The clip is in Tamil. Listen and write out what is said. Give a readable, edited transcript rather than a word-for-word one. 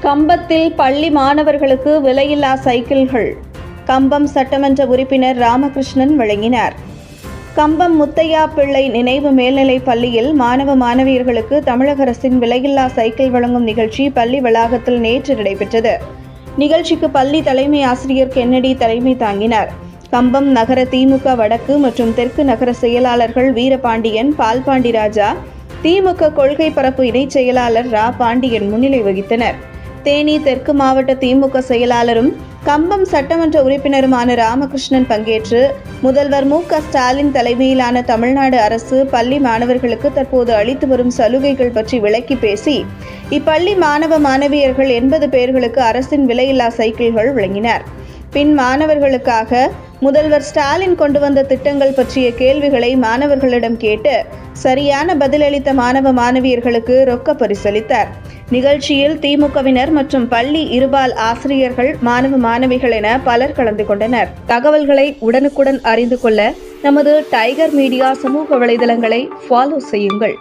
கம்பத்தில் பள்ளி மாணவர்களுக்கு விலையில்லா சைக்கிள்கள் கம்பம் சட்டமன்ற உறுப்பினர் ராமகிருஷ்ணன் வழங்கினார். கம்பம் முத்தையா பிள்ளை நினைவு மேல்நிலைப் பள்ளியில் மாணவ மாணவியர்களுக்கு தமிழக அரசின் விலையில்லா சைக்கிள் வழங்கும் நிகழ்ச்சி பள்ளி வளாகத்தில் நேற்று நடைபெற்றது. நிகழ்ச்சிக்கு பள்ளி தலைமை ஆசிரியர் கென்னடி தலைமை தாங்கினார். கம்பம் நகர திமுக வடக்கு மற்றும் தெற்கு நகர செயலாளர்கள் வீரபாண்டியன், பால்பாண்டிராஜா, திமுக கொள்கை பரப்பு இணைச் செயலாளர் ரா பாண்டியன் முன்னிலை வகித்தனர். தேனி தெற்கு மாவட்ட திமுக செயலாளரும் கம்பம் சட்டமன்ற உறுப்பினருமான ராமகிருஷ்ணன் பங்கேற்று முதல்வர் மு.க.ஸ்டாலின் தலைமையிலான தமிழ்நாடு அரசு பள்ளி மாணவர்களுக்கு தற்போது அளித்து வரும் சலுகைகள் பற்றி விளக்கி பேசி, இப்பள்ளி மாணவ மாணவியர்கள் 80 பேர்களுக்கு அரசின் விலையில்லா சைக்கிள்கள் வழங்கினார். பின் மாணவர்களுக்காக முதல்வர் ஸ்டாலின் கொண்டு வந்த திட்டங்கள் பற்றிய கேள்விகளை மாணவர்களிடம் கேட்டு சரியான பதிலளித்த மாணவ மாணவியர்களுக்கு ரொக்க பரிசளித்தார். நிகழ்ச்சியில் திமுகவினர் மற்றும் பள்ளி இருபால் ஆசிரியர்கள், மாணவ மாணவிகள் என பலர் கலந்து கொண்டனர். தகவல்களை உடனுக்குடன் அறிந்து கொள்ள நமது டைகர் மீடியா சமூக வலைதளங்களை ஃபாலோ செய்யுங்கள்.